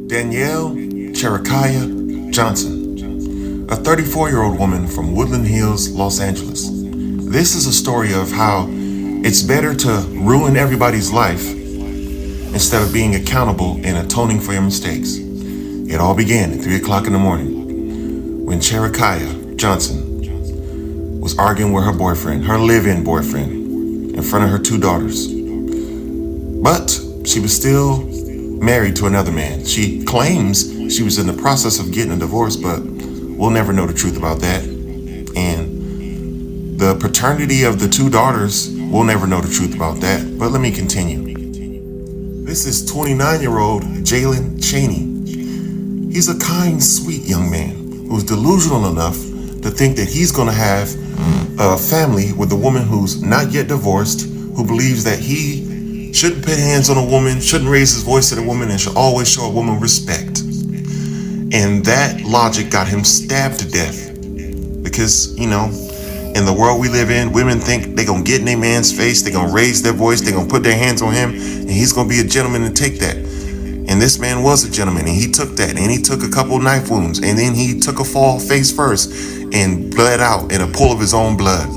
Danielle Cherakiyah Johnson, a 34-year-old woman from Woodland Hills, Los Angeles. This is a story of how it's better to ruin everybody's life instead of being accountable and atoning for your mistakes. It all began at 3 o'clock in the morning when Cherakiyah Johnson was arguing with her boyfriend, her live-in boyfriend, in front of her 2 daughters. But she was still married to another man. She claims she was in the process of getting a divorce, but we'll never know the truth about that. And the paternity of the 2 daughters, we'll never know the truth about that. But let me continue. This is 29-year-old Jalen Cheney. He's a kind, sweet young man who's delusional enough to think that he's going to have a family with a woman who's not yet divorced, who believes that he shouldn't put hands on a woman, shouldn't raise his voice at a woman, and should always show a woman respect. And that logic got him stabbed to death. Because, in the world we live in, women think they're going to get in a man's face, they're going to raise their voice, they're going to put their hands on him, and he's going to be a gentleman and take that. And this man was a gentleman, and he took that, and he took a couple knife wounds, and then he took a fall face first and bled out in a pool of his own blood.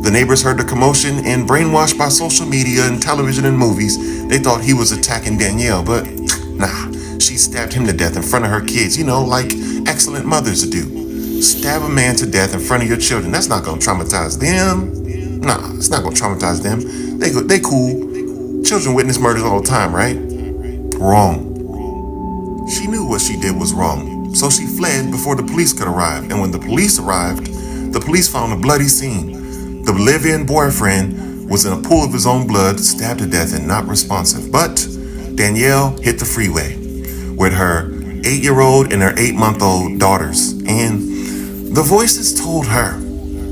The neighbors heard the commotion, and brainwashed by social media and television and movies, they thought he was attacking Danielle, but nah, she stabbed him to death in front of her kids, like excellent mothers do. Stab a man to death in front of your children. That's not gonna traumatize them. Nah, it's not gonna traumatize them. They cool. Children witness murders all the time, right? Wrong. She knew what she did was wrong, so she fled before the police could arrive. And when the police arrived, the police found a bloody scene. The live-in boyfriend was in a pool of his own blood, stabbed to death and not responsive. But Danielle hit the freeway with her 8-year-old and her 8-month-old daughters. And the voices told her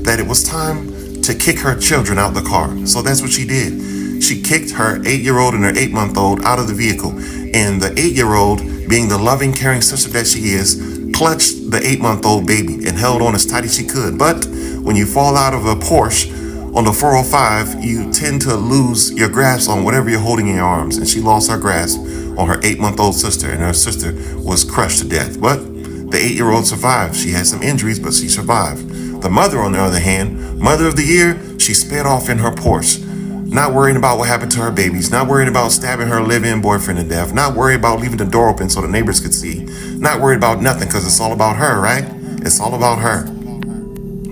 that it was time to kick her children out the car. So that's what she did. She kicked her 8-year-old and her 8-month-old out of the vehicle. And the 8-year-old, being the loving, caring sister that she is, clutched the 8-month-old baby and held on as tight as she could. But when you fall out of a Porsche on the 405, you tend to lose your grasp on whatever you're holding in your arms. And she lost her grasp on her 8-month-old sister, and her sister was crushed to death. But the 8-year-old survived. She had some injuries, but she survived. The mother, on the other hand, mother of the year, she sped off in her Porsche, not worrying about what happened to her babies, not worrying about stabbing her live-in boyfriend to death, not worried about leaving the door open so the neighbors could see, not worried about nothing, because it's all about her, right? It's all about her.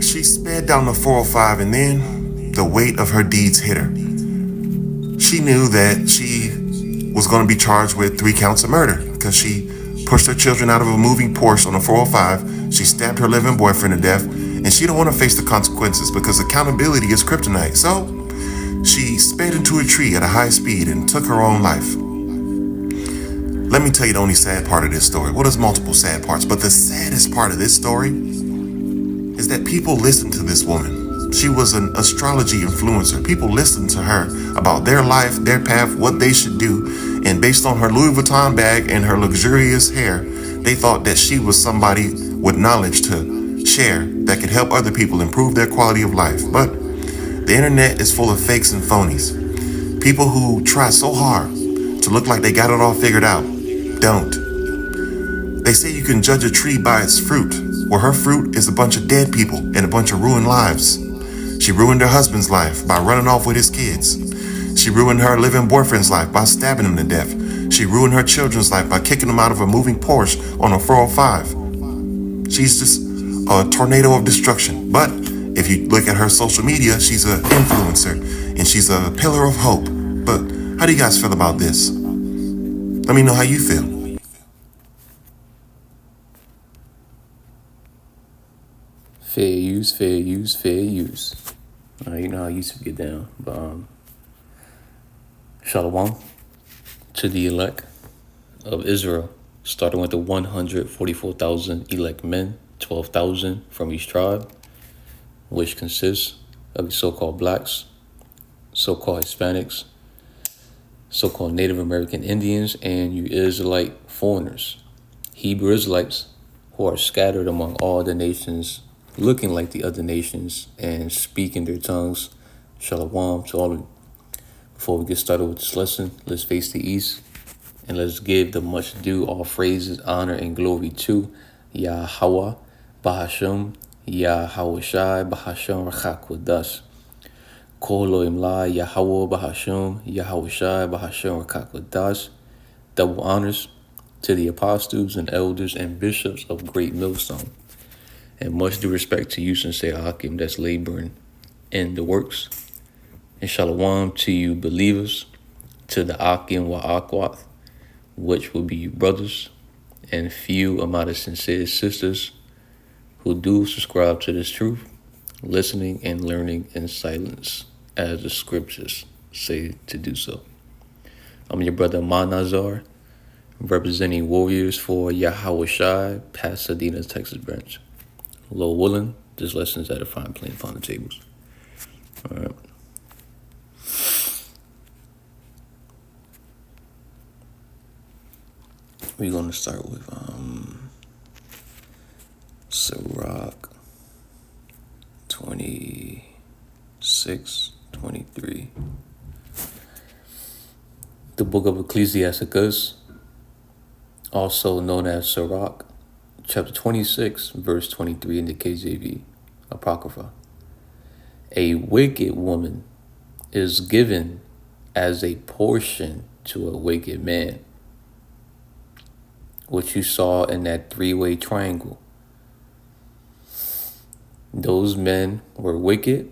She sped down the 405, and then the weight of her deeds hit her. She knew that she was going to be charged with 3 counts of murder because she pushed her children out of a moving Porsche on the 405. She stabbed her living boyfriend to death, and she don't want to face the consequences because accountability is kryptonite. So she sped into a tree at a high speed and took her own life. Let me tell you the only sad part of this story. Well, there's multiple sad parts, but the saddest part of this story is that people listened to this woman. She was an astrology influencer. People listened to her about their life, their path, what they should do. And based on her Louis Vuitton bag and her luxurious hair, they thought that she was somebody with knowledge to share that could help other people improve their quality of life. But the internet is full of fakes and phonies. People who try so hard to look like they got it all figured out, don't. They say you can judge a tree by its fruit. Well, her fruit is a bunch of dead people and a bunch of ruined lives. She ruined her husband's life by running off with his kids. She ruined her living boyfriend's life by stabbing him to death. She ruined her children's life by kicking them out of a moving Porsche on a 405. She's just a tornado of destruction. But if you look at her social media, she's an influencer and she's a pillar of hope. But how do you guys feel about this? Let me know how you feel. Fair use, fair use, fair use. You know how I used to get down. But Shalom to the elect of Israel, starting with the 144,000 elect men, 12,000 from each tribe, which consists of the so-called blacks, so-called Hispanics, so-called Native American Indians, and you Israelite foreigners, Hebrew Israelites, who are scattered among all the nations, looking like the other nations and speaking their tongues. Shalom to all of you. Before we get started with this lesson, let's face the east And let's give the much due all phrases, honor, and glory to YAHAWAH, BAHASHAM, YAHAWASHI, BAHASHAM, HAQADASH. Kolo Imla, YAHAWAH, BAHASHAM, YAHAWASHI, BAHASHAM, HAQADASH. Double honors to the apostles and elders and bishops of Great Millstone. And much due respect to you, sincere Hakim, that's laboring in the works. And shalom to you believers, to the Akim wa Akwat, which will be you brothers, and few amount of sincere sisters who do subscribe to this truth, listening and learning in silence, as the scriptures say to do so. I'm your brother Manazar, representing warriors for YAHAWASHI, Pasadena, Texas branch. Lord willing, this lesson is edifying, playing upon the tables. All right. We're going to start with Sirach 26, 23. The book of Ecclesiasticus, also known as Sirach, chapter 26, verse 23 in the KJV, Apocrypha. A wicked woman is given as a portion to a wicked man, which you saw in that three-way triangle. Those men were wicked,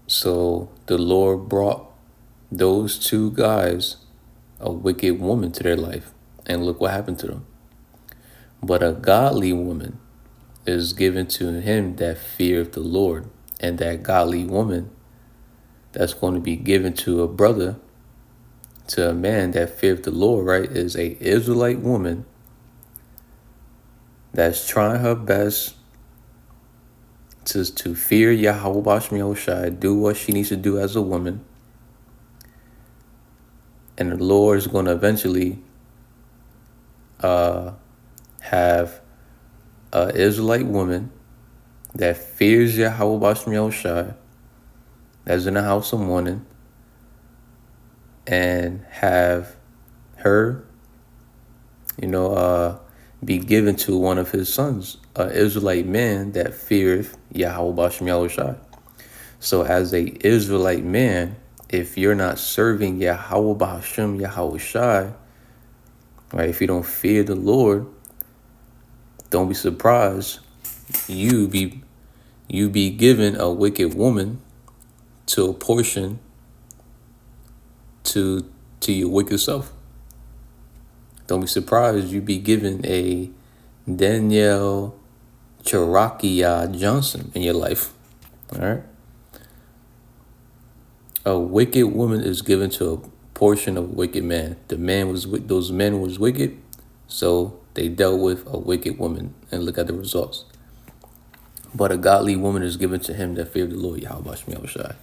so the Lord brought those two guys a wicked woman to their life, and look what happened to them. But a godly woman is given to him that feareth the Lord, and that godly woman that's going to be given to a brother, to a man that feareth the Lord, right, is a Israelite woman that's trying her best to fear Yahawah, do what she needs to do as a woman. And the Lord is going to eventually have an Israelite woman that fears Yahawah, that's in the house of mourning, and have her, be given to one of his sons, an Israelite man that feareth Yahawah. So as a Israelite man, if you're not serving Yahawah, right, if you don't fear the Lord, don't be surprised you be given a wicked woman to apportion to your wicked self. Don't be surprised you be given a Danielle Cherakiyah Johnson in your life. All right. A wicked woman is given to a portion of a wicked man. Those men was wicked, so they dealt with a wicked woman, and look at the results. But a godly woman is given to him that feared the Lord, Yahawah.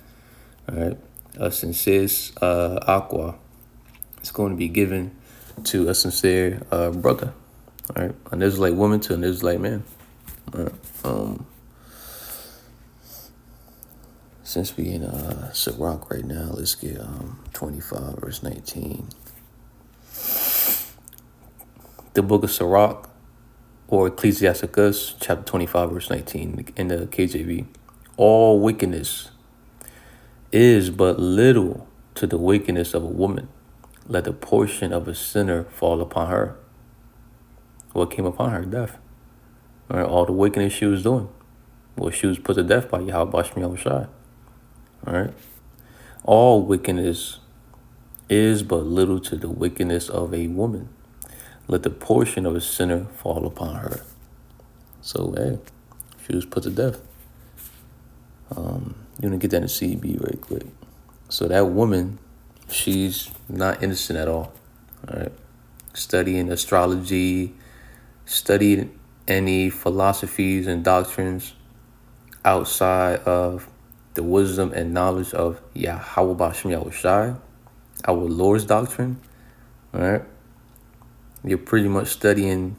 All right. A sincere aqua is going to be given to a sincere brother. All right. An Israelite woman to an Israelite man. All right. Since we in Sirach right now, let's get 25 verse 19. The book of Sirach, or Ecclesiasticus, chapter 25 verse 19 in the KJV. All wickedness is but little to the wickedness of a woman. Let the portion of a sinner fall upon her. What came upon her? Death. All right, all the wickedness she was doing. Well, she was put to death by Yahawah. All right. All wickedness is but little to the wickedness of a woman. Let the portion of a sinner fall upon her. So, hey, she was put to death. You want to get that in CB right quick. So that woman, she's not innocent at all. All right. Studying astrology, studied any philosophies and doctrines outside of the wisdom and knowledge of Yahawah, our Lord's doctrine. All right. You're pretty much studying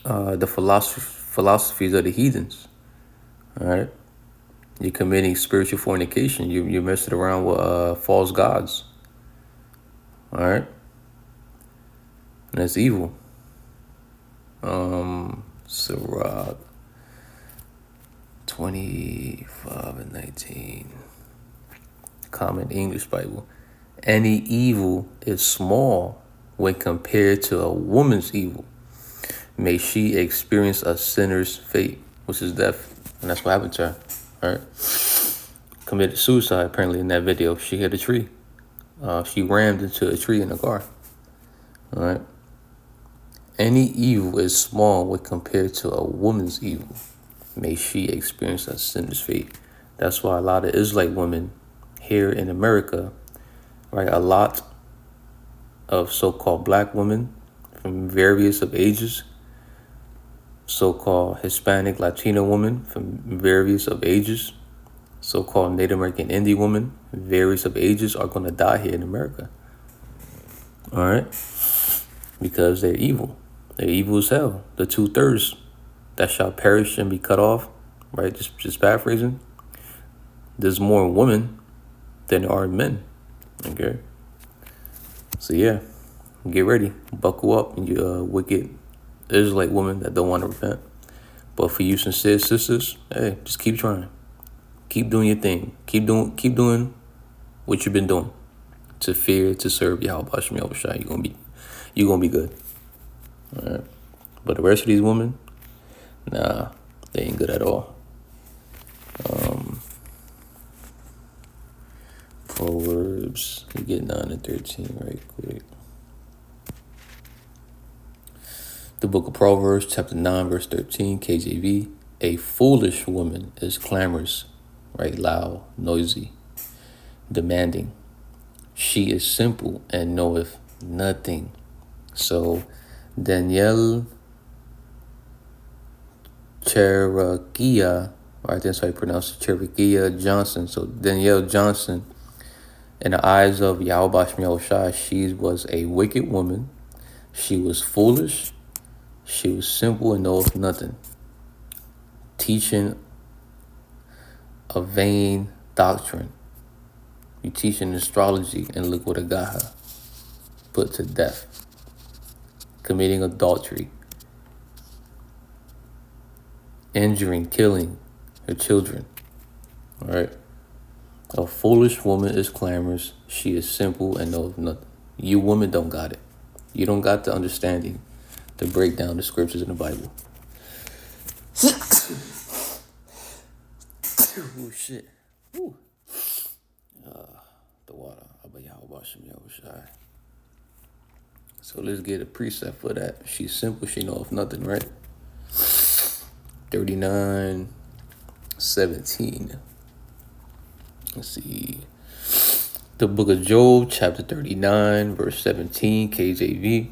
the philosophies of the heathens. All right. You're committing spiritual fornication. You're messing around with false gods. All right. And that's evil. Sirach 25:19. Common English Bible. Any evil is small when compared to a woman's evil. May she experience a sinner's fate, which is death. And that's what happened to her. All right. Committed suicide, apparently, in that video. She hit a tree. She rammed into a tree in a car. All right. Any evil is small when compared to a woman's evil. May she experience a sinner's fate. That's why a lot of Israelite women here in America, right, a lot of so-called black women from various of ages, so-called Hispanic Latino women from various of ages, so-called Native American Indian women, various of ages, are going to die here in America. All right? Because they're evil. They're evil as hell. The 2/3 that shall perish and be cut off, right? Just paraphrasing. There's more women than there are men. Okay? So yeah, get ready. Buckle up, you wicked Israelite women that don't want to repent. But for you sincere sisters, hey, just keep trying. Keep doing your thing. Keep doing what you've been doing. To fear, to serve YAHAWAHSHI, YAHAWASHI. You're gonna be good. All right. But the rest of these women, nah, they ain't good at all. Proverbs, we get 9 and 13 right quick. The book of Proverbs, chapter 9, verse 13, KJV. A foolish woman is clamorous, right? Loud, noisy, demanding. She is simple and knoweth nothing. So Danielle Cherakiyah, I think that's how you pronounce it, Cherakiyah Johnson. So Danielle Johnson, in the eyes of YAHAWASHI, she was a wicked woman. She was foolish. She was simple and knoweth nothing. Teaching a vain doctrine. You teaching astrology, and look what it got her. Put to death. Committing adultery. Injuring, killing her children. All right. A foolish woman is clamorous. She is simple and knows nothing. You women don't got it. You don't got the understanding to break down the scriptures in the Bible. Oh, shit. Ooh. The water. YAHAWASHI. So let's get a precept for that. She's simple. She knows nothing, right? 39:17. Let's see. The book of Job, chapter 39, verse 17, KJV.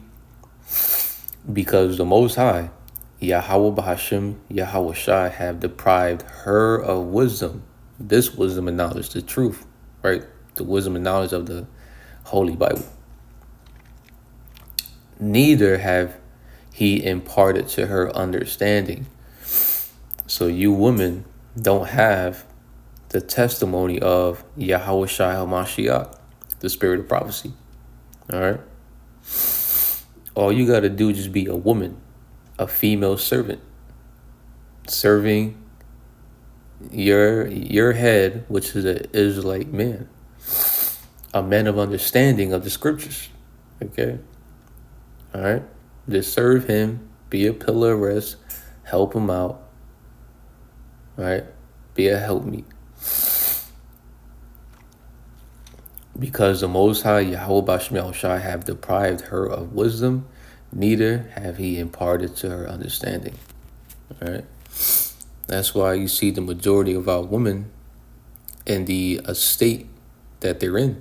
Because the Most High, Yahweh BAHASHAM, YAHAWASHI, have deprived her of wisdom. This wisdom and knowledge, the truth, right? The wisdom and knowledge of the Holy Bible. Neither have he imparted to her understanding. So you women don't have the testimony of YAHAWASHI HaMashiach, the spirit of prophecy. All right? All you got to do is just be a woman, a female servant, serving your head, which is an Israelite man, a man of understanding of the scriptures. Okay? All right? Just serve him, be a pillar of rest, help him out. All right? Be a helpmeet. Because the Most High, Yahweh BAHASHAM, have deprived her of wisdom, neither have he imparted to her understanding. All right? That's why you see the majority of our women in the state that they're in.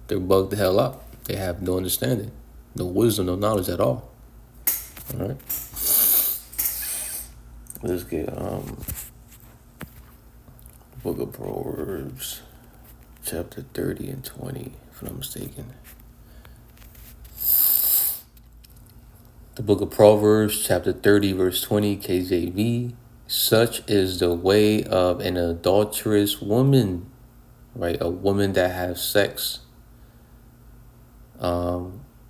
They're bugged the hell out. They have no understanding, no wisdom, no knowledge at all. All right? Let's get book of Proverbs, chapter 30 and 20, if I'm not mistaken. The book of Proverbs, chapter 30, verse 20, KJV. Such is the way of an adulterous woman, right? A woman that has sex,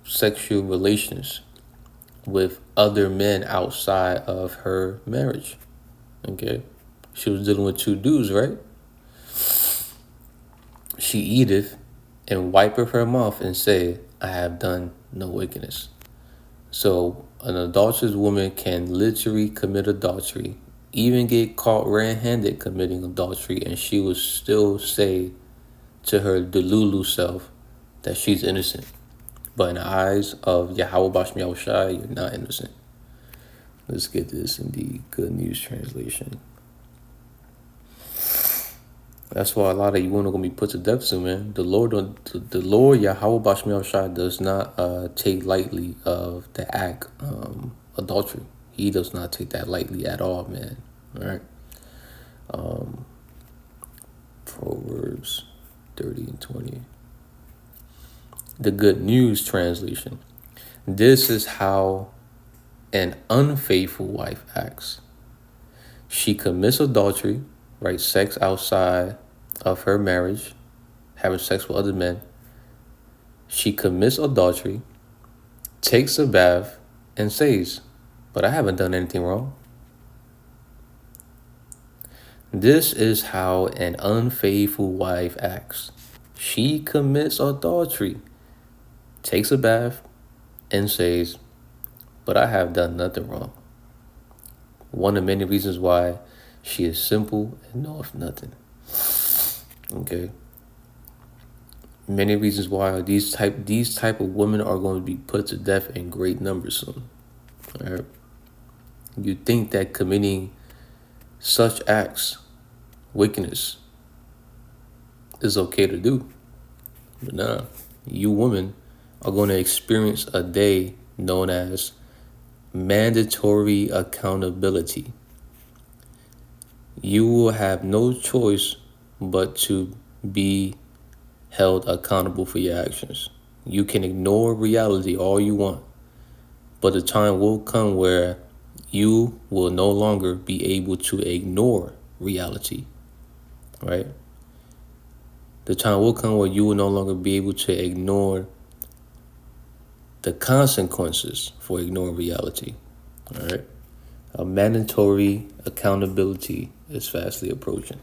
sexual relations with other men outside of her marriage. Okay? She was dealing with 2 dudes, right? She eateth and wipeth her mouth and say, I have done no wickedness. So an adulterous woman can literally commit adultery, even get caught red-handed committing adultery, and she will still say to her delulu self that she's innocent. But in the eyes of YAHAWAHSHI, you're not innocent. Let's get this in the Good News Translation. That's why a lot of you women are gonna be put to death soon, man. The Lord YAHAWAHSHI does not take lightly of the act adultery. He does not take that lightly at all, man. All right. Proverbs 30 and 20. The Good News Translation. This is how an unfaithful wife acts. She commits adultery, right? Sex outside of her marriage, having sex with other men. She commits adultery, takes a bath, and says, but I haven't done anything wrong. This is how an unfaithful wife acts. She commits adultery, takes a bath, and says, but I have done nothing wrong. One of many reasons why she is simple and knoweth nothing. Okay. Many reasons why these type of women are going to be put to death in great numbers soon. All right. You think that committing such acts, wickedness, is okay to do. But nah, you women are going to experience a day known as mandatory accountability. You will have no choice but to be held accountable for your actions. You can ignore reality all you want, but the time will come where you will no longer be able to ignore reality, right? The time will come where you will no longer be able to ignore the consequences for ignoring reality, all right? A mandatory accountability is fastly approaching.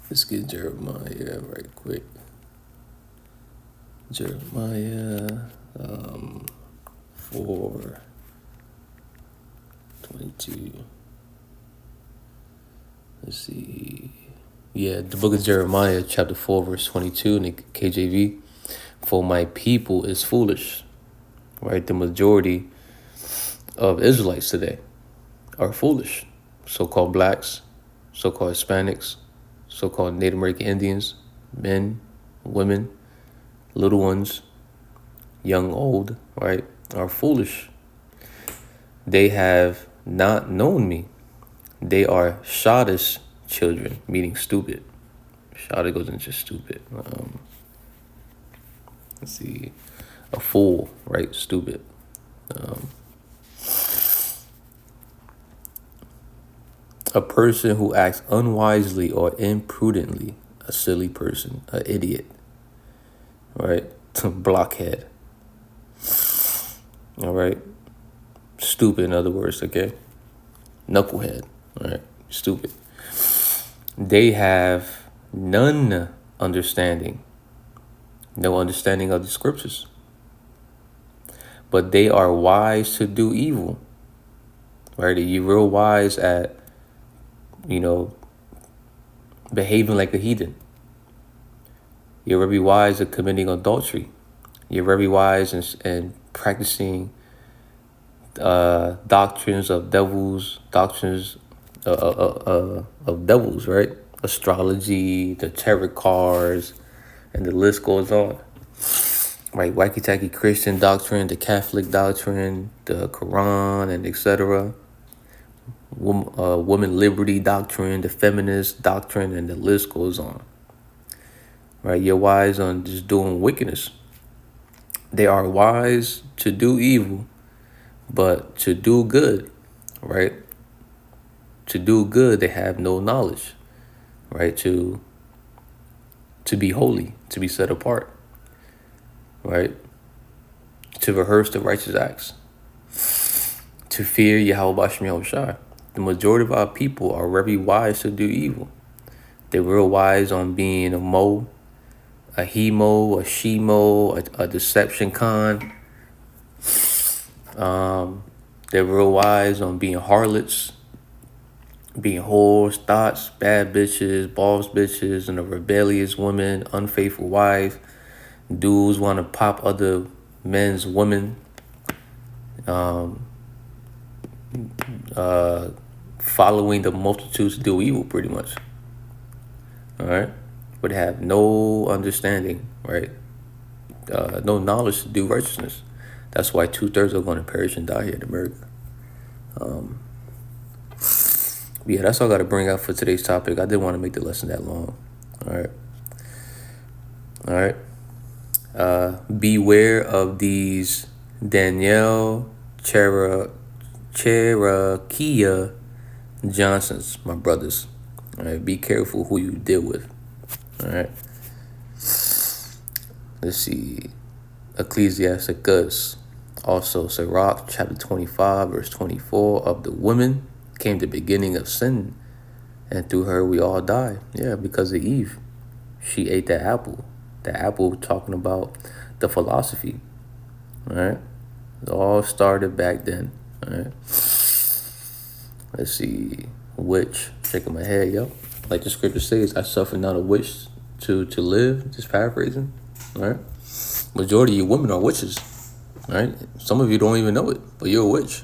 Let's get Jeremiah right quick. Jeremiah 4:22. Let's see. Yeah, the book of Jeremiah, chapter 4, verse 22 in the KJV. For my people is foolish. Right? The majority of Israelites today are foolish. So-called blacks, so-called Hispanics, so-called Native American Indians, men, women, little ones, young, old, right, are foolish. They have not known me. They are childish children, meaning stupid. Childish goes into stupid. Let's see. A fool, right? Stupid. A person who acts unwisely or imprudently. A silly person. An idiot. Right? Blockhead. All right? Stupid, in other words, okay? Knucklehead. All right? Stupid. They have none understanding. No understanding of the scriptures. But they are wise to do evil. Right? You're real wise at, behaving like a heathen. You're very wise at committing adultery. You're very wise in practicing doctrines of devils, of devils, right? Astrology, the tarot cards, and the list goes on. Right, wacky-tacky Christian doctrine, the Catholic doctrine, the Quran, and etc. Woman liberty doctrine, the feminist doctrine, and the list goes on. Right, you're wise on just doing wickedness. They are wise to do evil, but to do good, right? To do good, they have no knowledge, right? To be holy, to be set apart. right? To rehearse the righteous acts, to fear YAHAWAHSHI. The majority of our people are very wise to do evil. They're real wise on being a mo, a he-mo, a she-mo, a deception con. They're real wise on being harlots, being whores, thoughts, bad bitches, boss bitches, and a rebellious woman, unfaithful wife. Dudes want to pop other men's women. Following the multitudes to do evil, pretty much. All right, but have no understanding, right? No knowledge to do righteousness. That's why 2/3 are going to perish and die here in America. Yeah, that's all I got to bring out for today's topic. I didn't want to make the lesson that long. All right. Beware of these Danielle, Cherakiyah Johnsons, my brothers. All right, be careful who you deal with. All right. Let's see. Ecclesiasticus. Also, Sirach, chapter 25, verse 24. Of the woman came the beginning of sin, and through her we all die. Yeah, because of Eve. She ate that apple. The apple talking about the philosophy. All right. It all started back then. All right. Let's see. Witch. Shaking my head, yo. Like the scripture says, I suffer not a witch to live. Just paraphrasing. All right. Majority of you women are witches. All right. Some of you don't even know it, but you're a witch.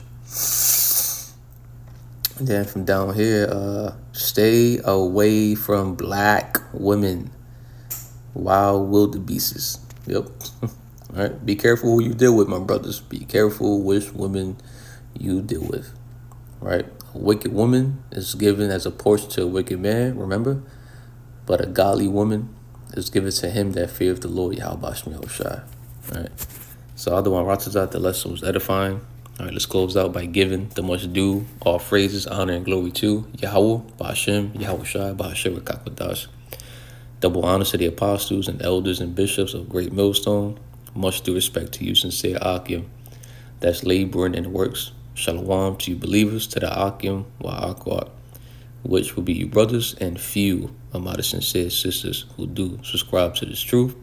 And then from down here, stay away from black women. Wild wildebeests. Yep. All right. Be careful who you deal with, my brothers. Be careful which women you deal with. Right. A wicked woman is given as a portion to a wicked man, remember? But a godly woman is given to him that feareth the Lord, YAHAWASHI. All right. So other one, RAWCHAA, the lesson was edifying. All right, let's close out by giving the much due, all phrases, honor, and glory to Yahawah, BAHASHAM, YAHAWASHI, BAHASHAM, HAQADASH. Double honors to the apostles and elders and bishops of Great Millstone. Much due respect to you, sincere Akim, that's laboring in the works. Shalom to you believers, to the Akim, YAHAWAH, which will be you brothers, and few of my sincere sisters who do subscribe to this truth,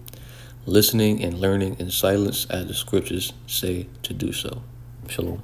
listening and learning in silence as the scriptures say to do so. Shalom.